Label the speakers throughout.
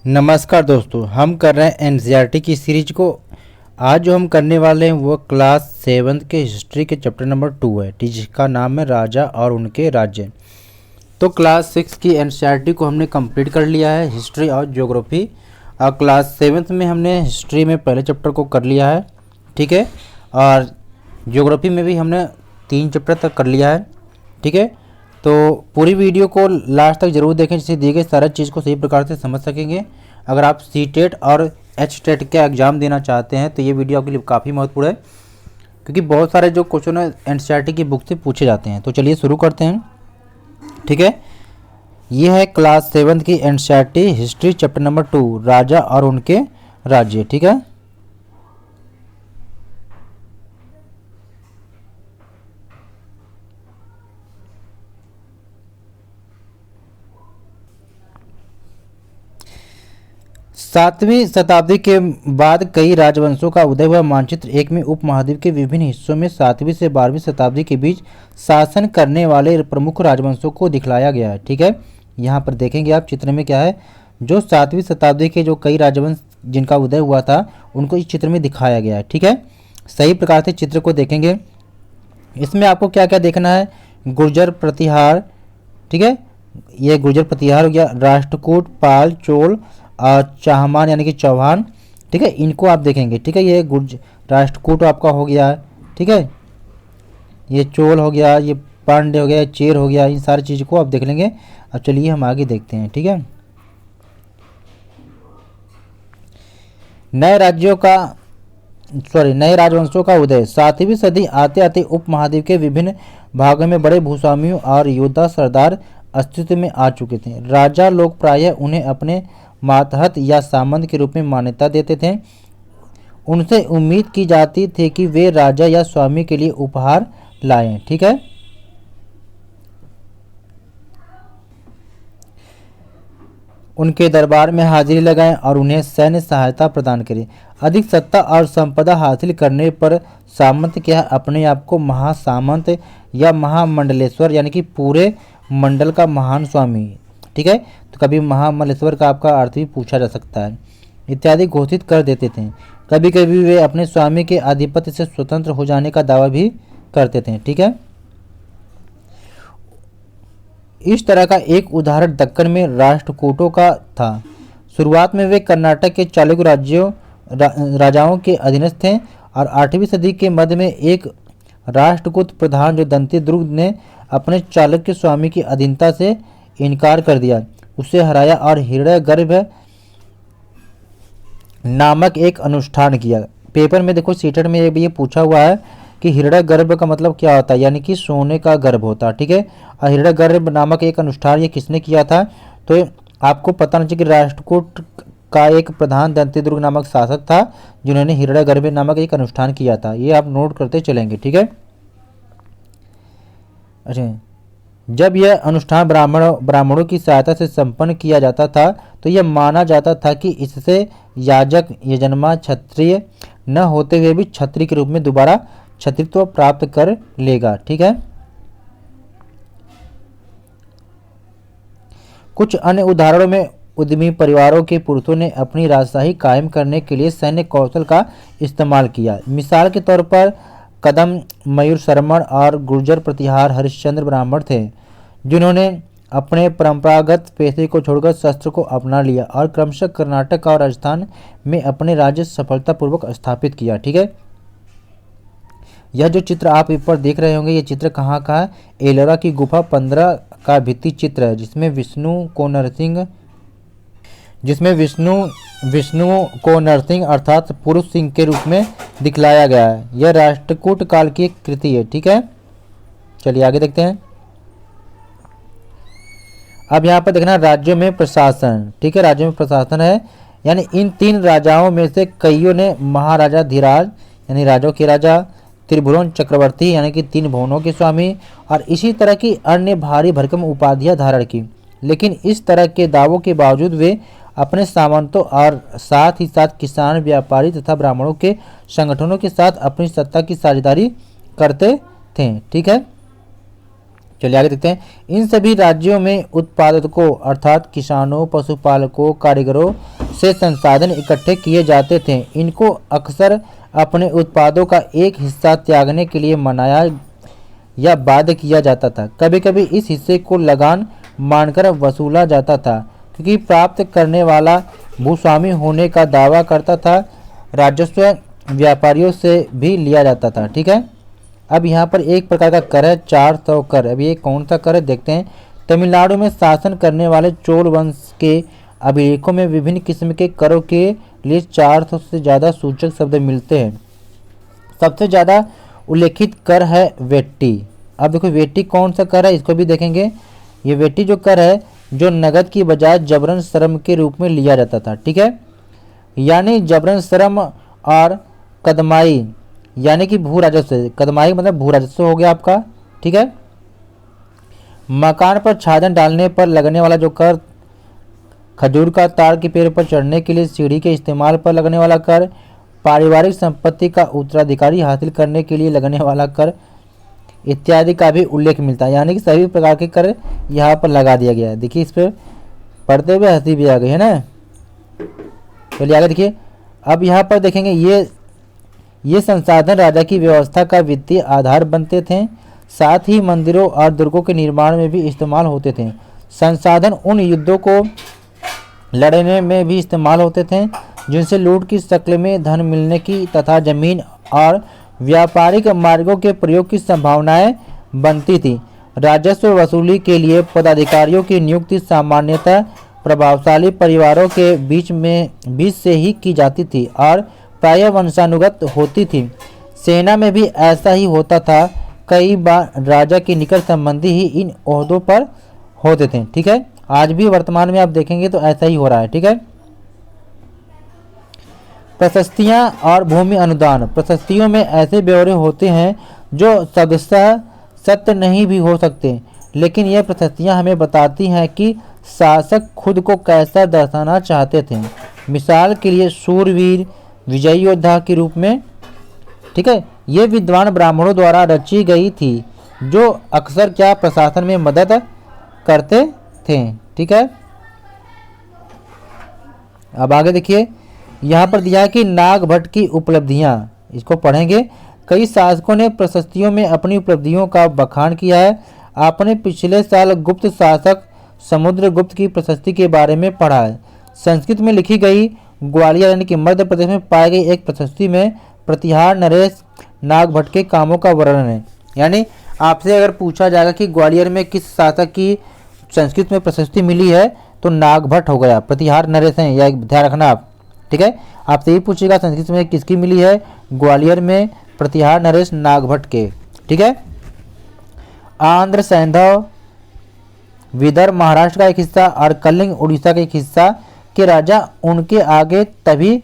Speaker 1: नमस्कार दोस्तों, हम कर रहे हैं एनसीईआरटी की सीरीज को। आज जो हम करने वाले हैं वो क्लास 7 के हिस्ट्री के चैप्टर नंबर 2 है, जिसका नाम है राजा और उनके राज्य। तो क्लास 6 की एनसीईआरटी को हमने कंप्लीट कर लिया है, हिस्ट्री और ज्योग्राफी। और क्लास 7 में हमने हिस्ट्री में पहले चैप्टर को कर लिया है, ठीक है। और ज्योग्राफी में भी हमने 3 चैप्टर तक कर लिया है, ठीक है। तो पूरी वीडियो को लास्ट तक जरूर देखें, जिससे दी गई सारा चीज़ को सही प्रकार से समझ सकेंगे। अगर आप सीटेट और एचटेट का एग्ज़ाम देना चाहते हैं तो ये वीडियो आपके लिए काफ़ी महत्वपूर्ण है, क्योंकि बहुत सारे जो क्वेश्चन है एनसीईआरटी की बुक से पूछे जाते हैं। तो चलिए शुरू करते हैं, ठीक है। ये है क्लास 7 की एनसीईआरटी हिस्ट्री चैप्टर नंबर 2, राजा और उनके राज्य, ठीक है। सातवीं शताब्दी के बाद कई राजवंशों का उदय हुआ। मानचित्र 1 में उपमहाद्वीप के विभिन्न हिस्सों में 7वीं से 12वीं शताब्दी के बीच शासन करने वाले प्रमुख राजवंशों को दिखलाया गया है, ठीक है। यहाँ पर देखेंगे आप चित्र में क्या है, जो 7वीं शताब्दी के जो कई राजवंश जिनका उदय हुआ था उनको इस चित्र में दिखाया गया है, ठीक है। सही प्रकार से चित्र को देखेंगे। इसमें आपको क्या क्या देखना है, गुर्जर प्रतिहार, ठीक है। ये गुर्जर प्रतिहार हो गया, राष्ट्रकूट, पाल, चोल और चाहमान यानी कि चौहान, ठीक है। इनको आप देखेंगे, ठीक है। ये गुर्ज राष्ट्रकूट आपका हो गया, ठीक है। ये चोल हो गया, ये पांड्य हो गया, चेर हो गया, इन सारी चीज़ को आप देख लेंगे। अब चलिए हम आगे देखते हैं, ठीक है। नए राज्यों का नए राजवंशों का उदय। 7वीं सदी आते आते उपमहाद्वीप के विभिन्न भागों में बड़े भूस्वामियों और योद्धा सरदार अस्तित्व में आ चुके थे। राजा लोग प्रायः उन्हें अपने मातहत या सामंत के रूप में मान्यता देते थे। उनसे उम्मीद की जाती थी कि वे राजा या स्वामी के लिए उपहार लाएं, ठीक है। उनके दरबार में हाजिरी लगाएं और उन्हें सैन्य सहायता प्रदान करें। अधिक सत्ता और संपदा हासिल करने पर सामंत क्या अपने आप को महासामंत या महामंडलेश्वर यानी कि पूरे मंडल का महान स्वामी, ठीक है। तो कभी महामंडलेश्वर का आपका अर्थ भी पूछा जा सकता है, इत्यादि घोषित कर देते थे। कभी कभी वे अपने स्वामी के आधिपत्य से स्वतंत्र हो जाने का दावा भी करते थे, ठीक है। इस तरह का एक उदाहरण दक्कन में राष्ट्रकूटों का था। शुरुआत में वे कर्नाटक के चालुक्य राजाओं के अधीनस्थ थे और 8वीं सदी के मध्य में एक राष्ट्रकूट प्रधान जो दंती दुर्ग ने अपने चालुक्य स्वामी की अधीनता से इनकार कर दिया, उसे हराया और हिरण्यगर्भ नामक एक अनुष्ठान किया। पेपर में देखो सीटेट में ये पूछा हुआ है कि हिरण्यगर्भ का मतलब क्या होता है, यानी कि सोने का गर्भ होता है, ठीक है। और हिरण्यगर्भ नामक एक अनुष्ठान ये किसने किया था, तो आपको पता नहीं चाहिए कि राष्ट्रकूट का एक प्रधान दंती दुर्ग नामक शासक था जिन्होंने हिरण्यगर्भ नामक एक अनुष्ठान किया था। ये आप नोट करते चलेंगे, ठीक है। अच्छा, जब यह अनुष्ठान ब्राह्मणों की सहायता से संपन्न किया जाता था तो यह माना जाता था कि इससे याजक यजन्मा क्षत्रिय न होते हुए भी क्षत्रिय के रूप में दोबारा क्षत्रित्व प्राप्त कर लेगा, ठीक है। कुछ अन्य उदाहरणों में उद्यमी परिवारों के पुरुषों ने अपनी राजशाही कायम करने के लिए सैन्य कौशल का इस्तेमाल किया। मिसाल के तौर पर कदम मयूर शर्मण और गुर्जर प्रतिहार हरिश्चंद्र ब्राह्मण थे, जिन्होंने अपने परंपरागत पेशे को छोड़कर शस्त्र को अपना लिया और क्रमशः कर्नाटक और राजस्थान में अपने राज्य सफलतापूर्वक स्थापित किया, ठीक है। यह जो चित्र आप ऊपर देख रहे होंगे, ये चित्र कहाँ का है, एलोरा की गुफा 15 का भित्ति चित्र है, जिसमें विष्णु को नरसिंह अर्थात पुरुष सिंह के रूप में दिखलाया गया है। यह राष्ट्रकूट काल की एक कृति है, ठीक है। चलिए आगे देखते हैं। अब यहाँ पर देखना राज्यों में प्रशासन, ठीक है। राज्यों में प्रशासन है, यानी इन 3 राजाओं में से कईयों ने महाराजा धीराज यानी राजाओं के राजा, त्रिभुवन चक्रवर्ती यानी कि 3 भुवनों के स्वामी और इसी तरह की अन्य भारी भरकम उपाधियां धारण की। लेकिन इस तरह के दावों के बावजूद वे अपने सामंतों और साथ ही साथ किसान, व्यापारी तथा ब्राह्मणों के संगठनों के साथ अपनी सत्ता की साझेदारी करते थे, ठीक है। चलिए आगे देखते हैं। इन सभी राज्यों में उत्पादकों अर्थात किसानों, पशुपालकों, कारीगरों से संसाधन इकट्ठे किए जाते थे। इनको अक्सर अपने उत्पादों का एक हिस्सा त्यागने के लिए मनाया या बाध्य किया जाता था। कभी कभी इस हिस्से को लगान मानकर वसूला जाता था, क्योंकि प्राप्त करने वाला भूस्वामी होने का दावा करता था। राजस्व व्यापारियों से भी लिया जाता था। ठीक है, अब यहाँ पर एक प्रकार का कर है 400 कर। अब ये कौन सा कर है देखते हैं। तमिलनाडु में शासन करने वाले चोल वंश के अभिलेखों में विभिन्न किस्म के करों के लिए 400 से ज़्यादा सूचक शब्द मिलते हैं। सबसे ज़्यादा उल्लेखित कर है वेट्टी। अब देखो वेट्टी कौन सा कर है, इसको भी देखेंगे। ये वेट्टी जो कर है, जो नगद की बजाय जबरन श्रम के रूप में लिया जाता था। ठीक है, यानी जबरन श्रम और कदमाई यानी कि भू राजस्व। कदमाई मतलब भू राजस्व हो गया आपका। ठीक है, मकान पर छाजन डालने पर लगने वाला जो कर, खजूर का ताड़ के पेड़ पर चढ़ने के लिए सीढ़ी के इस्तेमाल पर लगने वाला कर, पारिवारिक संपत्ति का उत्तराधिकारी हासिल करने के लिए लगने वाला कर इत्यादि का भी उल्लेख मिलता है। यानी कि सभी प्रकार के कर यहाँ पर लगा दिया गया है। देखिए इस पर पढ़ते हुए हंसी भी आ गई है ना। चलिए आगे देखिए। अब यहाँ पर देखेंगे ये संसाधन राजा की व्यवस्था का वित्तीय आधार बनते थे, साथ ही मंदिरों और दुर्गों के निर्माण में भी इस्तेमाल होते थे। संसाधन उन युद्धों को लड़ने में भी इस्तेमाल होते थे जिनसे लूट की शक्ल में धन मिलने की तथा जमीन और व्यापारिक मार्गों के प्रयोग की संभावनाएं बनती थी। राजस्व वसूली के लिए पदाधिकारियों की नियुक्ति सामान्यतः प्रभावशाली परिवारों के बीच से ही की जाती थी और प्रायः वंशानुगत होती थी। सेना में भी ऐसा ही होता था। कई बार राजा के निकट संबंधी ही इन ओहदों पर होते थे। ठीक है, आज भी वर्तमान में आप देखेंगे तो ऐसा ही हो रहा है। ठीक है, प्रशस्तियां और भूमि अनुदान। प्रशस्तियों में ऐसे ब्यौरे होते हैं जो शब्दशः सत्य नहीं भी हो सकते, लेकिन ये प्रशस्तियां हमें बताती हैं कि शासक खुद को कैसा दर्शाना चाहते थे। मिसाल के लिए शूरवीर, विजयी योद्धा के रूप में। ठीक है, ये विद्वान ब्राह्मणों द्वारा रची गई थी, जो अक्सर क्या प्रशासन में मदद करते थे। ठीक है, अब आगे देखिए। यहाँ पर दिया है कि नागभट्ट की उपलब्धियाँ, इसको पढ़ेंगे। कई शासकों ने प्रशस्तियों में अपनी उपलब्धियों का बखान किया है। आपने पिछले साल गुप्त शासक समुद्रगुप्त की प्रशस्ति के बारे में पढ़ा है। संस्कृत में लिखी गई ग्वालियर यानी कि मध्य प्रदेश में पाई गई एक प्रशस्ति में प्रतिहार नरेश नागभट्ट के कामों का वर्णन है। यानी आपसे अगर पूछा जाएगा कि ग्वालियर में किस शासक की संस्कृत में प्रशस्ति मिली है, तो नागभट्ट हो गया। प्रतिहार नरेश हैं, या ध्यान रखना आप। ठीक है, आपसे ही पूछेगा संस्कृत में किसकी मिली है, ग्वालियर में प्रतिहार नरेश नागभट्ट के। ठीक है, आंध्र सैंधव विदर्भ महाराष्ट्र का एक हिस्सा और कलिंग उड़ीसा का एक हिस्सा के राजा उनके आगे तभी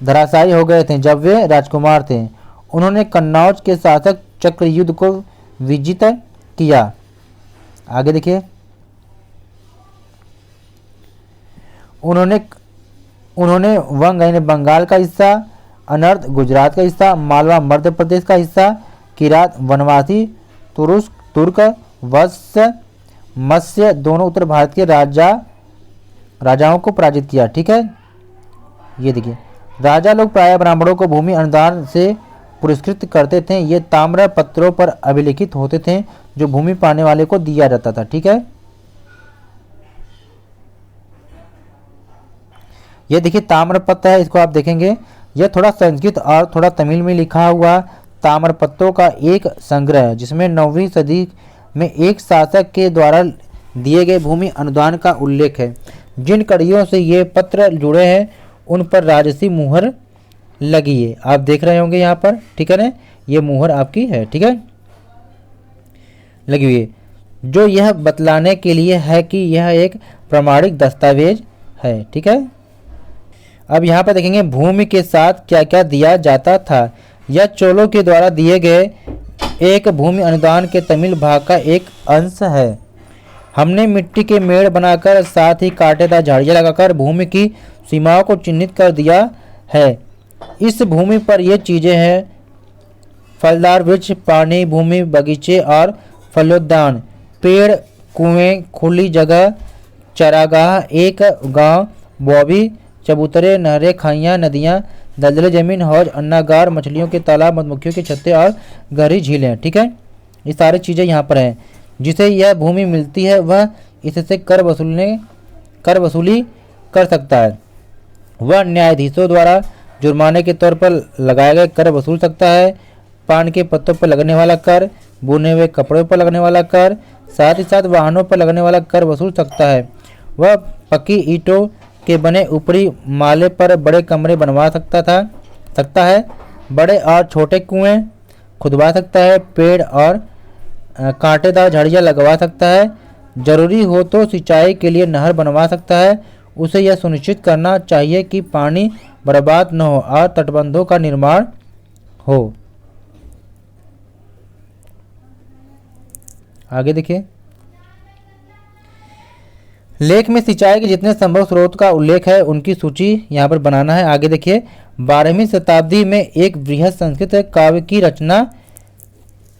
Speaker 1: धराशायी हो गए थे जब वे राजकुमार थे। उन्होंने कन्नौज के शासक चक्रयुद्ध को विजित किया। आगे देखिए। उन्होंने वंग यानी बंगाल का हिस्सा, अनर्थ गुजरात का हिस्सा, मालवा मध्य प्रदेश का हिस्सा, किरात वनवासी, तुर्क वत्स मत्स्य दोनों उत्तर भारत के राजाओं को पराजित किया। ठीक है, ये देखिए। राजा लोग प्रायः ब्राह्मणों को भूमि अनुदान से पुरस्कृत करते थे। ये ताम्र पत्रों पर अभिलिखित होते थे जो भूमि पाने वाले को दिया जाता था। ठीक है, ये देखिए ताम्रपत्र है, इसको आप देखेंगे। यह थोड़ा संस्कृत और थोड़ा तमिल में लिखा हुआ ताम्रपत्रों का एक संग्रह है, जिसमें 9वीं सदी में एक शासक के द्वारा दिए गए भूमि अनुदान का उल्लेख है। जिन कड़ियों से ये पत्र जुड़े हैं उन पर राजसी मुहर लगी है, आप देख रहे होंगे यहाँ पर। ठीक है ना, ये मुहर आपकी है। ठीक है, लगी हुई है, जो यह बतलाने के लिए है कि यह एक प्रमाणिक दस्तावेज है। ठीक है, अब यहाँ पर देखेंगे भूमि के साथ क्या क्या दिया जाता था। यह चोलों के द्वारा दिए गए एक भूमि अनुदान के तमिल भाग का एक अंश है। हमने मिट्टी के मेड़ बनाकर साथ ही कांटेदार झाड़ियाँ लगाकर भूमि की सीमाओं को चिन्हित कर दिया है। इस भूमि पर ये चीज़ें हैं: फलदार वृक्ष, पानी, भूमि, बगीचे और फलोद्यान, पेड़, कुएं, खुली जगह, चरागाह, एक गांव, बोबी, चबूतरे, नहरें, खाइयाँ, नदियाँ, दलदली जमीन, हौज, अन्नागार, मछलियों के तालाब, मधुमक्खियों के छत्ते और गहरी झीलें। ठीक है, ये सारी चीज़ें यहाँ पर हैं। जिसे यह भूमि मिलती है वह इससे कर वसूली कर सकता है। वह न्यायाधीशों द्वारा जुर्माने के तौर पर लगाए गए कर वसूल सकता है। पान के पत्तों पर लगने वाला कर, बुने हुए कपड़ों पर लगने वाला कर, साथ ही साथ वाहनों पर लगने वाला कर वसूल सकता है। वह पक्की ईंटों के बने ऊपरी माले पर बड़े कमरे बनवा सकता है। बड़े और छोटे कुएं खुदवा सकता है। पेड़ और कांटेदार झाड़ियाँ लगवा सकता है। जरूरी हो तो सिंचाई के लिए नहर बनवा सकता है। उसे यह सुनिश्चित करना चाहिए कि पानी बर्बाद न हो और तटबंधों का निर्माण हो। आगे देखिए, लेख में सिंचाई के जितने संभव स्रोत का उल्लेख है उनकी सूची यहाँ पर बनाना है। आगे देखिए, 12वीं शताब्दी में एक बृहद संस्कृत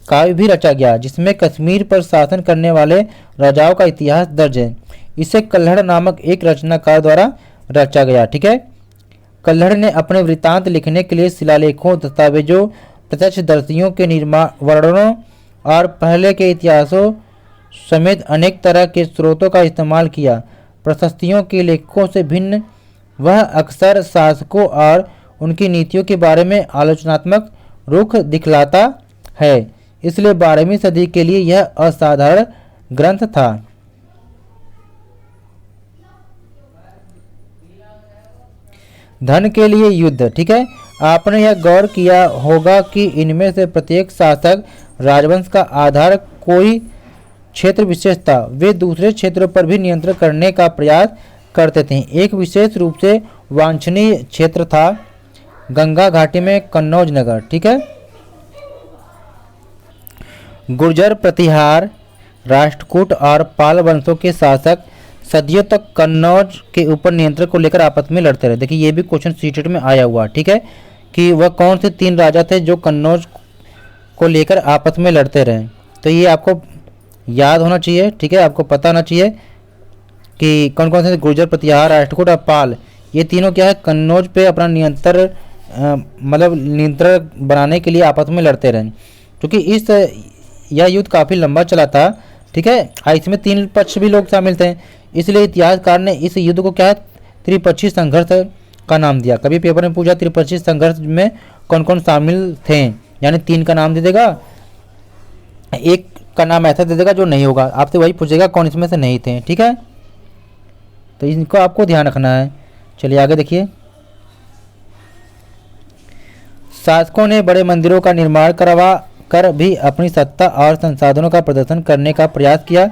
Speaker 1: काव्य भी रचा गया जिसमें कश्मीर पर शासन करने वाले राजाओं का इतिहास दर्ज है। इसे कल्हड़ नामक एक रचनाकार द्वारा रचा गया। ठीक है, कल्हड़ ने अपने वृत्तांत लिखने के लिए शिलालेखों, दस्तावेजों, प्रत्यक्षदर्शियों के वर्णनों और पहले के इतिहासों समेत अनेक तरह के स्रोतों का इस्तेमाल किया। प्रशस्तियों के लेखकों से भिन्न वह अक्सर शासकों और उनकी नीतियों के बारे में आलोचनात्मक रुख दिखलाता है, इसलिए 12वीं सदी के लिए यह असाधारण ग्रंथ था। धन के लिए युद्ध। ठीक है, आपने यह गौर किया होगा कि इनमें से प्रत्येक शासक राजवंश का आधार कोई क्षेत्र विशेष था। वे दूसरे क्षेत्रों पर भी नियंत्रण करने का प्रयास करते थे। एक विशेष रूप से वांछनीय क्षेत्र था गंगा घाटी में कन्नौज नगर। ठीक है, गुर्जर, प्रतिहार, राष्ट्रकूट और पाल वंशों के शासक सदियों तक कन्नौज के ऊपर नियंत्रण को लेकर आपस में लड़ते रहे। देखिए, ये भी क्वेश्चन सीटेट में आया हुआ। ठीक है, कि वह कौन से 3 राजा थे जो कन्नौज को लेकर आपस में लड़ते रहे। तो ये आपको याद होना चाहिए। ठीक है, आपको पता होना चाहिए कि कौन कौन से गुर्जर, प्रतिहार, राष्ट्रकूट और पाल, ये तीनों क्या है, कन्नौज पे अपना नियंत्रण बनाने के लिए आपस में लड़ते रहे। क्योंकि यह युद्ध काफ़ी लंबा चला था। ठीक है, इसमें 3 पक्ष भी लोग शामिल थे, इसलिए इतिहासकार ने इस युद्ध को क्या है, त्रिपक्षीय संघर्ष का नाम दिया। कभी पेपर में पूछा त्रिपक्षीय संघर्ष में कौन कौन शामिल थे, यानी 3 का नाम दे देगा, एक का नाम ऐसा दे देगा जो नहीं होगा, आपसे वही पूछेगा कौन इसमें से नहीं थे। ठीक है, तो इनको आपको ध्यान रखना है। चलिए आगे देखिए, शासकों ने बड़े मंदिरों का निर्माण करवा कर भी अपनी सत्ता और संसाधनों का प्रदर्शन करने का प्रयास किया।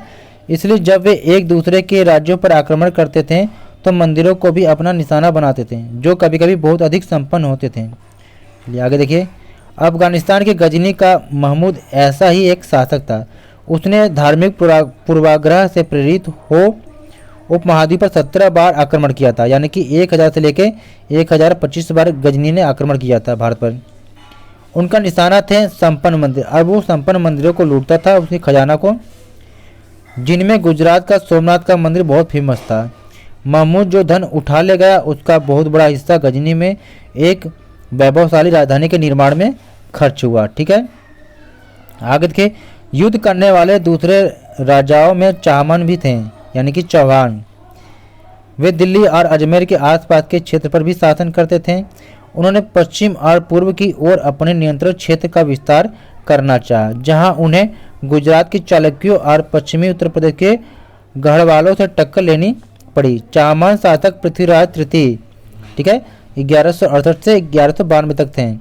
Speaker 1: इसलिए जब वे एक दूसरे के राज्यों पर आक्रमण करते थे तो मंदिरों को भी अपना निशाना बनाते थे, जो कभी कभी बहुत अधिक संपन्न होते थे। चलिए आगे देखिए, अफगानिस्तान के गजनी का महमूद ऐसा ही एक शासक था। उसने धार्मिक पूर्वाग्रह से प्रेरित हो उपमहाद्वीप पर 17 बार आक्रमण किया था, यानी कि 1000 से लेकर 1025 बार गजनी ने आक्रमण किया था भारत पर। उनका निशाना थे संपन्न मंदिर। अब वो संपन्न मंदिरों को लूटता था, उसके खजाना को, जिनमें गुजरात का सोमनाथ का मंदिर बहुत फेमस था। महमूद जो धन उठा ले गया उसका बहुत बड़ा हिस्सा गजनी में एक वैभवशाली राजधानी के निर्माण में खर्च हुआ। ठीक है, आगे देखिए, युद्ध करने वाले दूसरे राजाओं में चाहमान भी थे, यानी कि चौहान। वे दिल्ली और अजमेर के आसपास के क्षेत्र पर भी शासन करते थे। उन्होंने पश्चिम और पूर्व की ओर अपने नियंत्रण क्षेत्र का विस्तार करना चाहा, जहां उन्हें गुजरात के चालुक्यों और पश्चिमी उत्तर प्रदेश के गढ़वालों से टक्कर लेनी पड़ी। चाहमान शासक पृथ्वीराज तृतीय, ठीक है, 1168 से 1192 तक थे,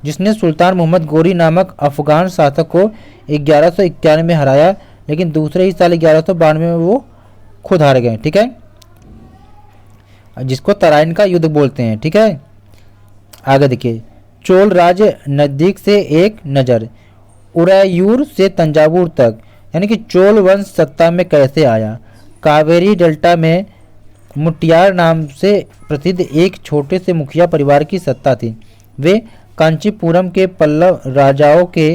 Speaker 1: जिसने सुल्तान मोहम्मद गोरी नामक अफगान शासक को 1191 में हराया, लेकिन दूसरे ही साल 1192 में वो खुद हार गए। ठीक है, जिसको तराइन का युद्ध बोलते हैं। ठीक है, आगे देखिए, चोल राज्य नज़दीक से एक नज़र, उरैयूर से तंजावुर तक, यानी कि चोल वंश सत्ता में कैसे आया। कावेरी डेल्टा में मुटियार नाम से प्रसिद्ध एक छोटे से मुखिया परिवार की सत्ता थी। वे कांचीपुरम के पल्लव राजाओं के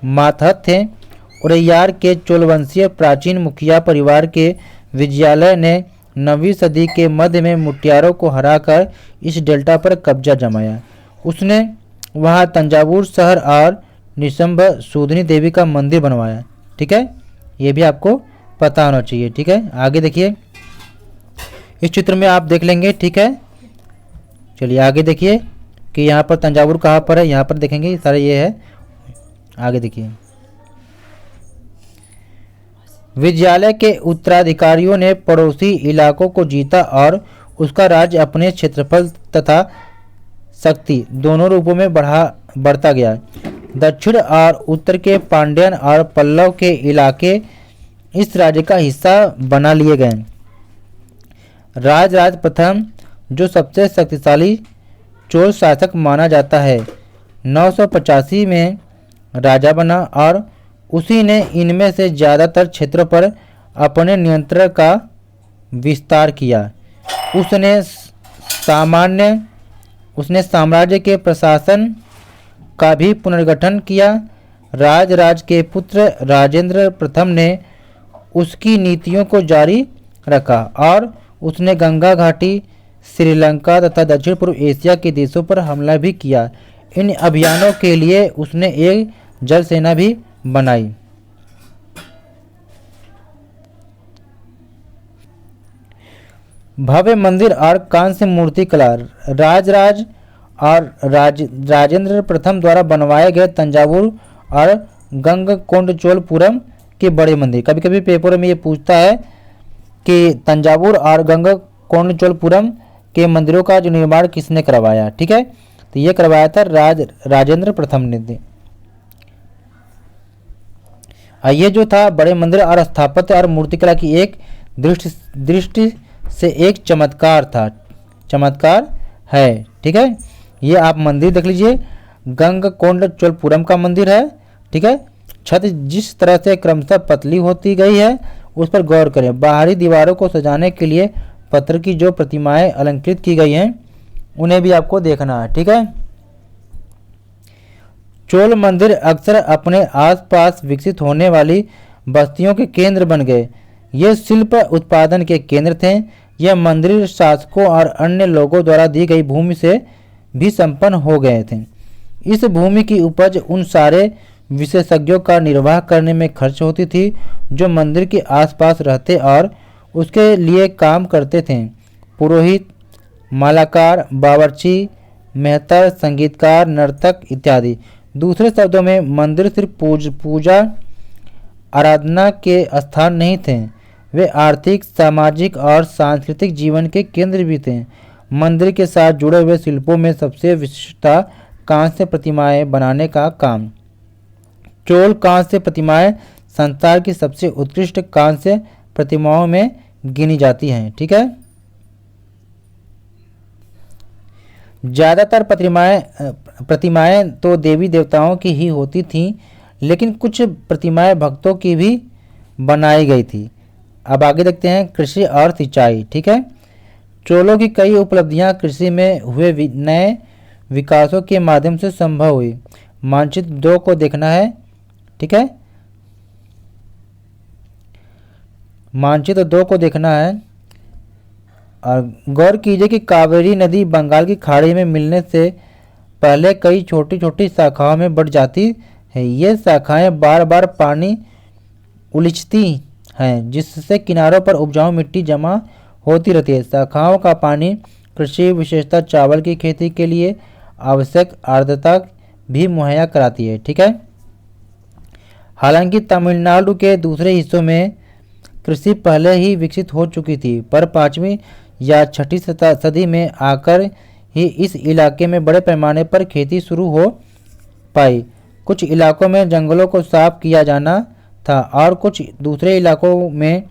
Speaker 1: मातहत थे। उरैयार के चोलवंशीय प्राचीन मुखिया परिवार के विजयालय ने 9वीं सदी के मध्य में मुटियारों को हराकर इस डेल्टा पर कब्जा जमाया। उसने वहां तंजावुर शहर और निशंभ सूदनी देवी का मंदिर बनवाया। ठीक है, ये भी आपको पता होना चाहिए। ठीक है, आगे देखिए, इस चित्र में आप देख लेंगे। ठीक है, चलिए आगे देखिए कि यहाँ पर तंजावुर कहाँ पर है, यहाँ पर देखेंगे सारे ये है। आगे देखिए, विजयालय के उत्तराधिकारियों ने पड़ोसी इलाकों को जीता और उसका राज्य अपने क्षेत्रफल तथा शक्ति दोनों रूपों में बढ़ता गया। दक्षिण और उत्तर के पांड्यन और पल्लव के इलाके इस राज्य का हिस्सा बना लिए गए। राजराज प्रथम, जो सबसे शक्तिशाली चोल शासक माना जाता है, 985 में राजा बना और उसी ने इनमें से ज़्यादातर क्षेत्रों पर अपने नियंत्रण का विस्तार किया। उसने साम्राज्य के प्रशासन का भी पुनर्गठन किया। राजराज के पुत्र राजेंद्र प्रथम ने उसकी नीतियों को जारी रखा और उसने गंगा घाटी, श्रीलंका तथा दक्षिण पूर्व एशिया के देशों पर हमला भी किया। इन अभियानों के लिए उसने एक जल सेना भी बनाई। भव्य मंदिर और कांस्य मूर्ति कला। राजराज और राजेंद्र प्रथम द्वारा बनवाए गए तंजावुर और गंगकोंडचोलपुरम के बड़े मंदिर। कभी कभी पेपर में ये पूछता है कि तंजावुर और गंगकोंडचोलपुरम के मंदिरों का जो निर्माण किसने करवाया। ठीक है, तो ये करवाया था राजेंद्र प्रथम ने। ये जो था बड़े मंदिर और स्थापत्य और मूर्तिकला की एक दृष्टि से एक चमत्कार है। ठीक है, ये आप मंदिर देख लीजिए, गंगकोंडचोलपुरम का मंदिर है। ठीक है, छत जिस तरह से क्रमशः पतली होती गई है उस पर गौर करें। बाहरी दीवारों को सजाने के लिए पत्थर की जो प्रतिमाएं अलंकृत की गई हैं उन्हें भी आपको देखना है। ठीक है, चोल मंदिर अक्सर अपने आसपास विकसित होने वाली बस्तियों के केंद्र बन गए। ये शिल्प उत्पादन के केंद्र थे। यह मंदिर शासकों और अन्य लोगों द्वारा दी गई भूमि से भी संपन्न हो गए थे। इस भूमि की उपज उन सारे विशेषज्ञों का निर्वाह करने में खर्च होती थी जो मंदिर के आसपास रहते और उसके लिए काम करते थे। पुरोहित, मालाकार, बावर्ची, मेहतर, संगीतकार, नर्तक इत्यादि। दूसरे शब्दों में मंदिर सिर्फ पूजा आराधना के स्थान नहीं थे, वे आर्थिक, सामाजिक और सांस्कृतिक जीवन के केंद्र भी थे। मंदिर के साथ जुड़े हुए शिल्पों में सबसे विशिष्टता कांस्य प्रतिमाएं बनाने का काम। चोल कांस्य प्रतिमाएं संसार की सबसे उत्कृष्ट कांस्य प्रतिमाओं में गिनी जाती हैं। ठीक है, ज़्यादातर प्रतिमाएं तो देवी देवताओं की ही होती थीं, लेकिन कुछ प्रतिमाएं भक्तों की भी बनाई गई थी। अब आगे देखते हैं कृषि और सिंचाई। ठीक है, चोलों की कई उपलब्धियां कृषि में हुए नए विकासों के माध्यम से संभव हुई। मानचित्र 2 को देखना है। ठीक है, मानचित्र 2 को देखना है और गौर कीजिए कि कावेरी नदी बंगाल की खाड़ी में मिलने से पहले कई छोटी छोटी शाखाओं में बढ़ जाती है। ये शाखाएं बार बार पानी उलीचती हैं, जिससे किनारों पर उपजाऊ मिट्टी जमा होती रहती है। शाखाओं का पानी कृषि, विशेषतः चावल की खेती के लिए आवश्यक आर्द्रता भी मुहैया कराती है। ठीक है, हालांकि तमिलनाडु के दूसरे हिस्सों में कृषि पहले ही विकसित हो चुकी थी, पर 5वीं या 6वीं सदी में आकर ही इस इलाके में बड़े पैमाने पर खेती शुरू हो पाई। कुछ इलाकों में जंगलों को साफ किया जाना था और कुछ दूसरे इलाकों में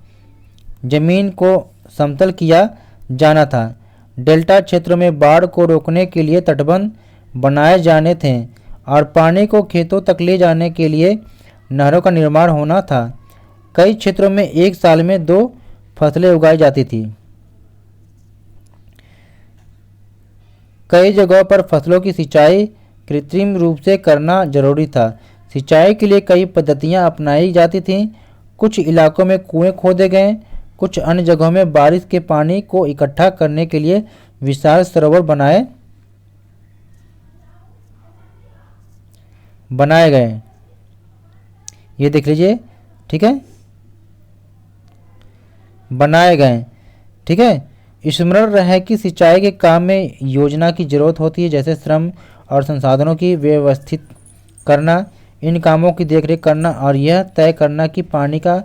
Speaker 1: जमीन को समतल किया जाना था। डेल्टा क्षेत्रों में बाढ़ को रोकने के लिए तटबंध बनाए जाने थे और पानी को खेतों तक ले जाने के लिए नहरों का निर्माण होना था। कई क्षेत्रों में एक साल में 2 फसलें उगाई जाती थी। कई जगहों पर फसलों की सिंचाई कृत्रिम रूप से करना जरूरी था। सिंचाई के लिए कई पद्धतियां अपनाई जाती थीं। कुछ इलाकों में कुएं खोदे गए, कुछ अन्य जगहों में बारिश के पानी को इकट्ठा करने के लिए विशाल सरोवर बनाए गए। ये देख लीजिए, ठीक है, बनाए गए, ठीक है। स्मरण रहे कि सिंचाई के काम में योजना की जरूरत होती है, जैसे श्रम और संसाधनों की व्यवस्थित करना, इन कामों की देखरेख करना और यह तय करना कि पानी का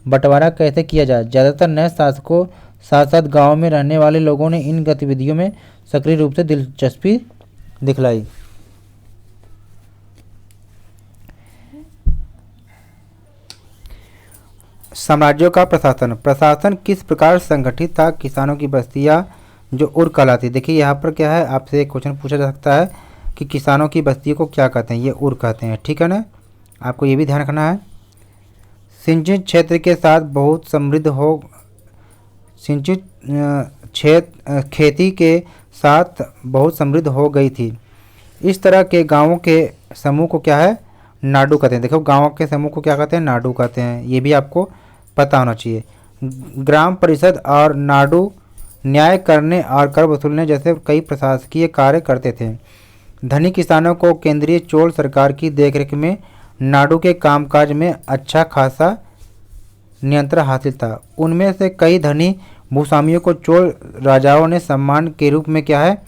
Speaker 1: बंटवारा कैसे किया जाए। ज़्यादातर नए शासकों साथ साथ गाँव में रहने वाले लोगों ने इन गतिविधियों में सक्रिय रूप से दिलचस्पी दिखलाई। साम्राज्यों का प्रशासन किस प्रकार संगठित था। किसानों की बस्तियां जो उर कहलाती। देखिए यहाँ पर क्या है, आपसे एक क्वेश्चन पूछा जा सकता है कि किसानों की बस्तियों को क्या कहते हैं, ये उर कहते हैं, ठीक है ना, आपको ये भी ध्यान रखना है। सिंचित क्षेत्र के साथ बहुत समृद्ध हो सिंचित क्षेत्र खेती के साथ बहुत समृद्ध हो गई थी। इस तरह के गाँवों के समूह को क्या है, नाडु कहते हैं। देखो गाँव के समूह को क्या कहते हैं, नाडु कहते हैं, ये भी आपको पता होना चाहिए। ग्राम परिषद और नाडु न्याय करने और कर वसूलने जैसे कई प्रशासकीय कार्य करते थे। धनी किसानों को केंद्रीय चोल सरकार की देखरेख में नाडु के कामकाज में अच्छा खासा नियंत्रण हासिल था। उनमें से कई धनी भूस्वामियों को चोल राजाओं ने सम्मान के रूप में क्या है,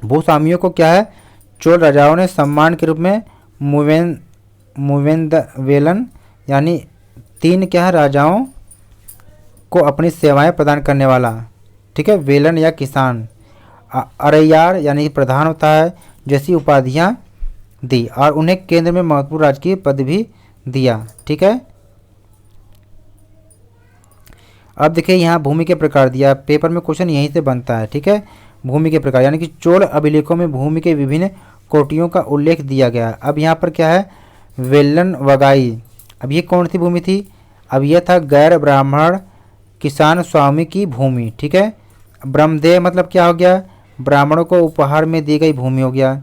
Speaker 1: भूस्वामियों को क्या है, चोल राजाओं ने सम्मान के रूप में मुवेंदवेलन यानी 3 क्या है राजाओं को अपनी सेवाएं प्रदान करने वाला, ठीक है, वेलन या किसान, अरैयार यानी प्रधान होता है, जैसी उपाधियां दी और उन्हें केंद्र में महत्वपूर्ण राजकीय पद भी दिया, ठीक है। अब देखिए यहाँ भूमि के प्रकार दिया, पेपर में क्वेश्चन यहीं से बनता है, ठीक है। भूमि के प्रकार यानी कि चोल अभिलेखों में भूमि के विभिन्न कोटियों का उल्लेख दिया गया। अब यहाँ पर क्या है, वेलन वगाई। अब ये कौन सी भूमि थी, अब यह था गैर ब्राह्मण किसान स्वामी की भूमि, ठीक है। ब्रह्मदेव मतलब क्या हो गया, ब्राह्मणों को उपहार में दी गई भूमि हो गया।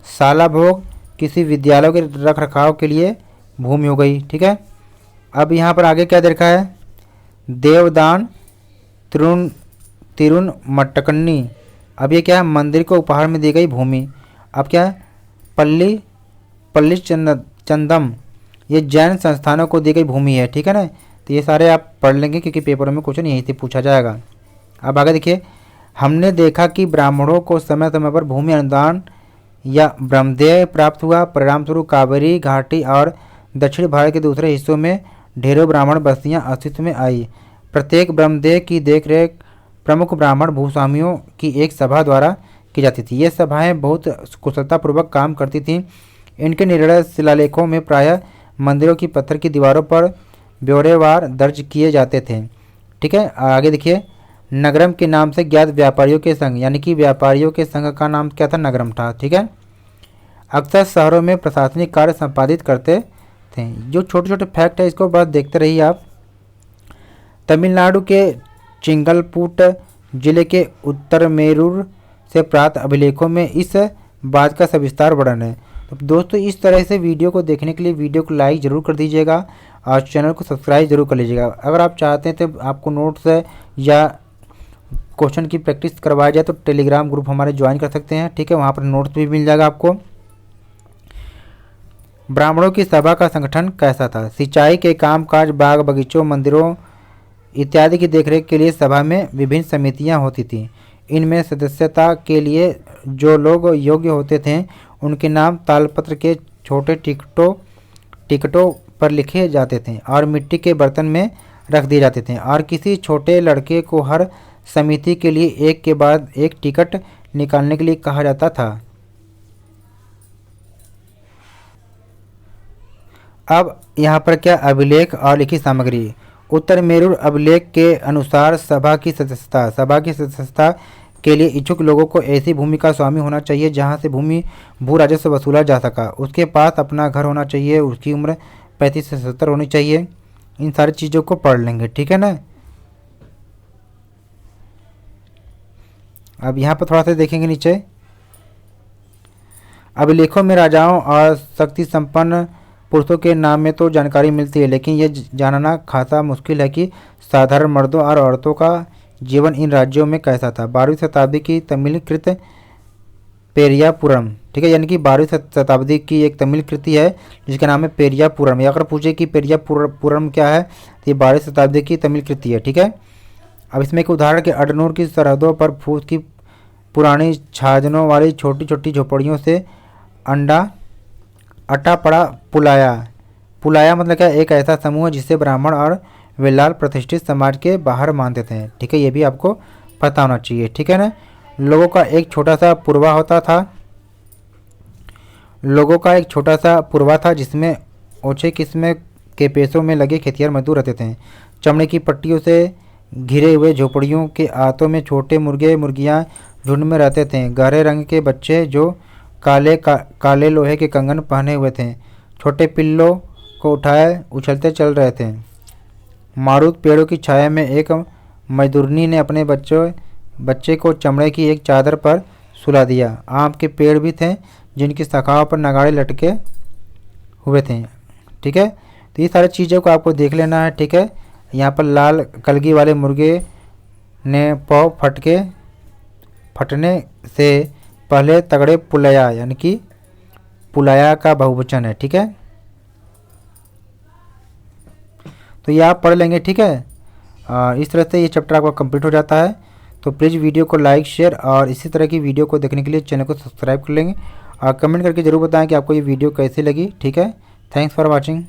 Speaker 1: साला भोग किसी विद्यालय के रख रखाव के लिए भूमि हो गई, ठीक है। अब यहाँ पर आगे क्या दे रखा है, देवदान तिरुनमट्टकन्नी। अब ये क्या है, मंदिर को उपहार में दी गई भूमि। अब क्या है, पल्ली चंदम, ये जैन संस्थानों को दी गई भूमि है, ठीक है ना। तो ये सारे आप पढ़ लेंगे क्योंकि पेपरों में क्वेश्चन यहीं से पूछा जाएगा। अब आगे देखिए, हमने देखा कि ब्राह्मणों को समय समय पर भूमि अनुदान या ब्रह्मदेय प्राप्त हुआ। परिणामस्वरूप कावेरी घाटी और दक्षिण भारत के दूसरे हिस्सों में ढेरों ब्राह्मण बस्तियां अस्तित्व में आई। प्रत्येक ब्रह्मदेय की देखरेख प्रमुख ब्राह्मण भूस्वामियों की एक सभा द्वारा की जाती थी। ये सभाएं बहुत कुशलतापूर्वक काम करती थीं। इनके निर्णय शिलालेखों में प्रायः मंदिरों की पत्थर की दीवारों पर ब्यौरेवार दर्ज किए जाते थे, ठीक है। आगे देखिए, नगरम के नाम से ज्ञात व्यापारियों के संघ यानी कि व्यापारियों के संघ का नाम क्या था, नगरम था, ठीक है। अक्सर शहरों में प्रशासनिक कार्य संपादित करते थे। जो छोटे छोटे फैक्ट है इसको बस देखते रहिए आप। तमिलनाडु के चिंगलपूट जिले के उत्तर मेरूर से प्राप्त अभिलेखों में इस बात का सविस्तार वर्णन है। तो दोस्तों इस तरह से वीडियो को देखने के लिए वीडियो को लाइक ज़रूर कर दीजिएगा और चैनल को सब्सक्राइब जरूर कर लीजिएगा। अगर आप चाहते हैं तो आपको नोट्स या क्वेश्चन की प्रैक्टिस करवाया जाए तो टेलीग्राम ग्रुप हमारे ज्वाइन कर सकते हैं, ठीक है, वहाँ पर नोट्स भी मिल जाएगा आपको। ब्राह्मणों की सभा का संगठन कैसा था। सिंचाई के कामकाज, बाग बगीचों, मंदिरों इत्यादि की देखरेख के लिए सभा में विभिन्न समितियां होती थीं। इनमें सदस्यता के लिए जो लोग योग्य होते थे उनके नाम तालपत्र के छोटे टिकटों पर लिखे जाते थे और मिट्टी के बर्तन में रख दिए जाते थे और किसी छोटे लड़के को हर समिति के लिए एक के बाद एक टिकट निकालने के लिए कहा जाता था। अब यहाँ पर क्या, अभिलेख और लिखित सामग्री। उत्तर मेरूर अभिलेख के अनुसार सभा की सदस्यता के लिए इच्छुक लोगों को ऐसी भूमि का स्वामी होना चाहिए जहाँ से भू राजस्व वसूला जा सका। उसके पास अपना घर होना चाहिए। उसकी उम्र 35 से 70 होनी चाहिए। इन सारी चीज़ों को पढ़ लेंगे, ठीक है ना। अब यहाँ पर थोड़ा सा देखेंगे नीचे, अभिलेखों में राजाओं और शक्ति संपन्न पुरुषों के नाम में तो जानकारी मिलती है, लेकिन ये जानना खासा मुश्किल है कि साधारण मर्दों और औरतों का जीवन इन राज्यों में कैसा था। 12वीं शताब्दी की तमिल कृत पेरियापुरम, ठीक है, यानी कि 12वीं शताब्दी की एक तमिल कृति है जिसका नाम है पेरियापुरम। या अगर पूछे कि पेरियापुरम क्या है, तो ये 12वीं शताब्दी की तमिल कृति है, ठीक है। अब इसमें एक उदाहरण के अडनूर की सरहदों पर फूस की पुरानी छाजनों वाली छोटी छोटी झोपड़ियों से अटा पड़ा पुलाया। पुलाया मतलब क्या, एक ऐसा समूह है जिसे ब्राह्मण और वेलाल प्रतिष्ठित समाज के बाहर मानते थे, ठीक है, ये भी आपको पता होना चाहिए, ठीक है ना। लोगों का एक छोटा सा पुरवा होता था, लोगों का एक छोटा सा पुरवा था जिसमें ओछे किस्म के पेशों में लगे खेतिहर मजदूर रहते थे। चमड़े की पट्टियों से घिरे हुए झोपड़ियों के आतों में छोटे मुर्गे मुर्गियां झुंड में रहते थे। गहरे रंग के बच्चे जो काले लोहे के कंगन पहने हुए थे, छोटे पिल्लों को उठाए उछलते चल रहे थे। मारूद पेड़ों की छाया में एक मजदूरनी ने अपने बच्चे को चमड़े की एक चादर पर सुला दिया। आम के पेड़ भी थे जिनकी शाखाओं पर नगाड़े लटके हुए थे, ठीक है। तो ये सारी चीज़ों को आपको देख लेना है, ठीक है। यहाँ पर लाल कलगी वाले मुर्गे ने पाँव फटने से पहले तगड़े पुलाया, यानी कि पुलाया का बहुवचन है, ठीक है। तो ये आप पढ़ लेंगे, ठीक है। इस तरह से ये चैप्टर आपका कंप्लीट हो जाता है। तो प्लीज़ वीडियो को लाइक शेयर और इसी तरह की वीडियो को देखने के लिए चैनल को सब्सक्राइब कर लेंगे और कमेंट करके ज़रूर बताएं कि आपको ये वीडियो कैसी लगी, ठीक है। Thanks for watching.